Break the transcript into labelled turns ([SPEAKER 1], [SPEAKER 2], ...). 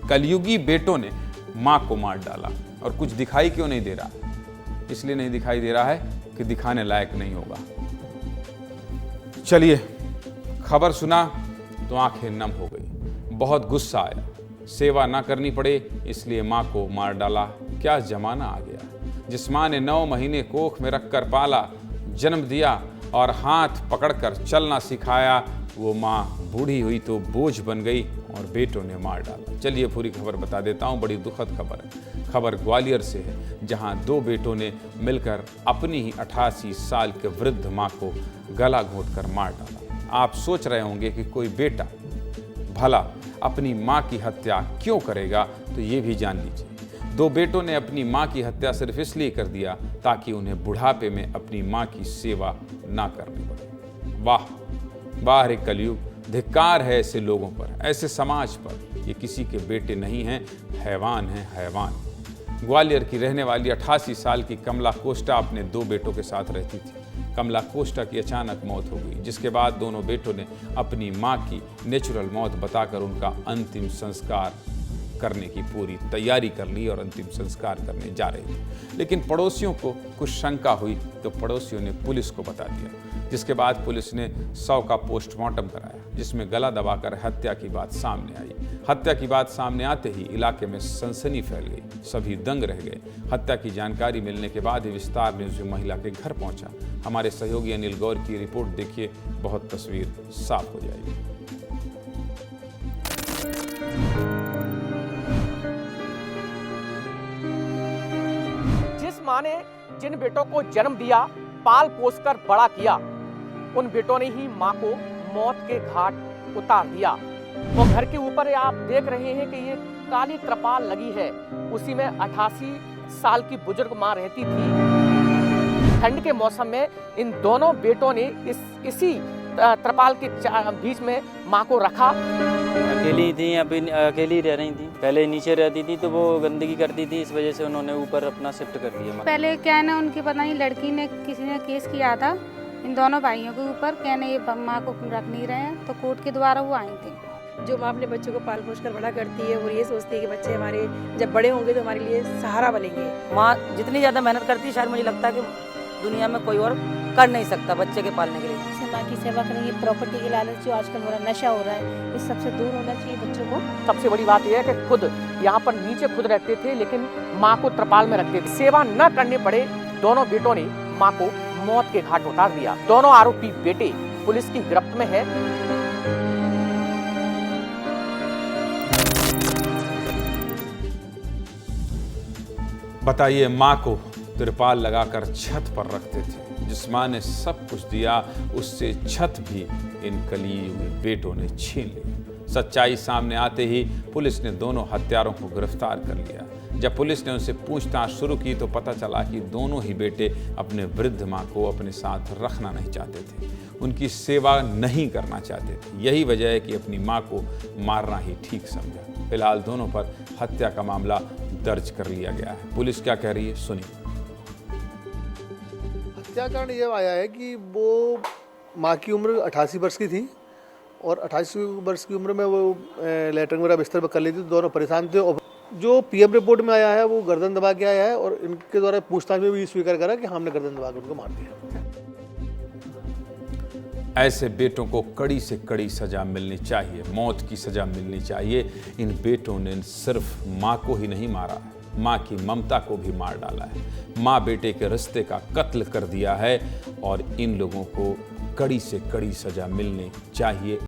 [SPEAKER 1] कलयुगी बेटों ने मां को मार डाला। और कुछ दिखाई क्यों नहीं दे रहा? इसलिए नहीं दिखाई दे रहा है कि दिखाने लायक नहीं होगा। चलिए, खबर सुना तो आंखें नम हो गई। बहुत गुस्सा आया। सेवा ना करनी पड़े इसलिए मां को मार डाला। क्या जमाना आ गया। जिस मां ने 9 महीने कोख में रखकर पाला, जन्म दिया और हाथ पकड़कर चलना सिखाया, वो मां बूढ़ी हुई तो बोझ बन गई और बेटों ने मार डाला। चलिए पूरी खबर बता देता हूँ। बड़ी दुखद खबर है। खबर ग्वालियर से है, जहां 2 बेटों ने मिलकर अपनी ही 88 साल के वृद्ध मां को गला घोंटकर मार डाला। आप सोच रहे होंगे कि कोई बेटा भला अपनी मां की हत्या क्यों करेगा, तो ये भी जान लीजिए। 2 बेटों ने अपनी मां की हत्या सिर्फ इसलिए कर दिया ताकि उन्हें बुढ़ापे में अपनी मां की सेवा ना करनी पड़े। वाह वाह रे कलयुग! धिक्कार है ऐसे लोगों पर, ऐसे समाज पर। ये किसी के बेटे नहीं हैं, हैवान हैं, हैवान। ग्वालियर की रहने वाली 88 साल की कमला कोष्टा अपने 2 बेटों के साथ रहती थी। कमला कोष्टा की अचानक मौत हो गई, जिसके बाद दोनों बेटों ने अपनी मां की नेचुरल मौत बताकर उनका अंतिम संस्कार करने की पूरी तैयारी कर ली और अंतिम संस्कार करने जा रहे थे। लेकिन पड़ोसियों को कुछ शंका हुई तो पड़ोसियों ने पुलिस को बता दिया, जिसके बाद पुलिस ने 100 का पोस्टमार्टम कराया, जिसमें गला दबाकर हत्या की बात सामने आई। हत्या की बात सामने आते ही इलाके में सनसनी फैल गई। सभी दंग रह गए। हत्या की जानकारी मिलने के बाद ही विस्तार न्यूज़ महिला के घर पहुंचा। हमारे सहयोगी अनिल गौर की रिपोर्ट देखिए, बहुत तस्वीर साफ हो जाएगी।
[SPEAKER 2] जिस मां ने जिन बेटों को जन्म दिया, पाल पोस कर बड़ा किया, उन बेटों ने ही मां को मौत के घाट उतार दिया। और घर के ऊपर आप देख रहे हैं कि ये काली त्रिपाल लगी है, उसी में 88 साल की बुजुर्ग मां रहती थी। ठंड के मौसम में इन दोनों बेटों ने इसी त्रिपाल के बीच में मां को रखा।
[SPEAKER 3] अकेली थी, अभी अकेली रह रही थी। पहले नीचे रहती थी तो वो गंदगी करती थी, इस वजह से उन्होंने ऊपर अपना शिफ्ट कर दिया।
[SPEAKER 4] पहले क्या है ना, उनकी पता नहीं लड़की ने किसी ने केस किया था इन दोनों भाइयों के ऊपर, कहने ये माँ को रख नहीं रहे हैं, तो कोर्ट के द्वारा वो आए थे।
[SPEAKER 5] जो माँ अपने बच्चों को पाल पोस कर बड़ा करती है और ये सोचती है कि बच्चे हमारे जब बड़े होंगे तो हमारे लिए सहारा बनेंगे।
[SPEAKER 6] माँ जितनी ज़्यादा मेहनत करती है, शायद मुझे लगता है कि दुनिया में कोई और कर नहीं सकता बच्चे के पालने के लिए।
[SPEAKER 7] माँ की सेवा करेंगे, प्रॉपर्टी के लालच जो आजकल हो रहा है, नशा हो रहा है, इस सबसे दूर होना चाहिए बच्चों को।
[SPEAKER 2] सबसे बड़ी बात यह है कि खुद यहाँ पर नीचे खुद रहते थे, लेकिन माँ को त्रिपाल में रखते थे। सेवा न करने पड़े, दोनों बेटों ने माँ को मौत के घाट उतार दिया। दोनों आरोपी बेटे पुलिस की गिरफ्त में है।
[SPEAKER 1] बताइए, माँ को त्रिपाल लगाकर छत पर रखते थे। जिस माँ ने सब कुछ दिया, उससे छत भी इन कलयुगी बेटों ने छीन ली। सच्चाई सामने आते ही पुलिस ने दोनों हत्यारों को गिरफ्तार कर लिया। जब पुलिस ने उनसे पूछताछ शुरू की तो पता चला कि दोनों ही बेटे अपने वृद्ध माँ को अपने साथ रखना नहीं चाहते थे, उनकी सेवा नहीं करना चाहते थे। यही वजह है कि अपनी माँ को मारना ही ठीक समझा। फिलहाल दोनों पर हत्या का मामला दर्ज कर लिया गया है। पुलिस क्या कह रही है, सुनिए।
[SPEAKER 8] हत्याकांड ये आया है कि वो माँ की उम्र 88 वर्ष की थी और 88 वर्ष की उम्र में वो लेटरिन वगैरह बिस्तर पर कर ली थी। दोनों परेशान थे और जो पीएम रिपोर्ट में आया है वो गर्दन दबा के आया है और इनके द्वारा पूछताछ में भी स्वीकार करा कि हमने गर्दन दबा के उनको मार दिया।
[SPEAKER 1] ऐसे बेटों को कड़ी से कड़ी सजा मिलनी चाहिए, मौत की सजा मिलनी चाहिए। इन बेटों ने सिर्फ माँ को ही नहीं मारा है, माँ की ममता को भी मार डाला है। माँ बेटे के रिश्ते का कत्ल कर दिया है और इन लोगों को कड़ी से कड़ी सजा मिलनी चाहिए।